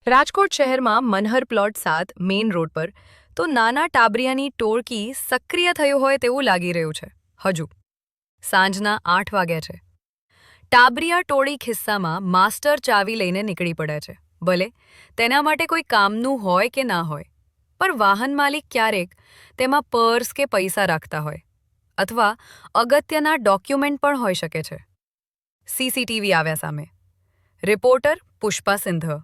રાજકોટ શહેરમાં Manhar plot 7 main road પર તો નાના ટાબરિયાની ટોળકી સક્રિય થયું હોય તેવું લાગી રહ્યું છે. હજુ સાંજના 8 વાગ્યા છે. ટાબરિયા ટોળી ખિસ્સામાં માસ્ટર ચાવી લઈને નીકળી પડે છે. ભલે તેના માટે કોઈ કામનું હોય કે ના હોય, પણ વાહન માલિક ક્યારેક તેમાં પર્સ કે પૈસા રાખતા હોય, અથવા અગત્યના ડોક્યુમેન્ટ પણ હોઈ શકે છે. સીસીટીવી આવ્યા સામે. રિપોર્ટર પુષ્પા સિંધ.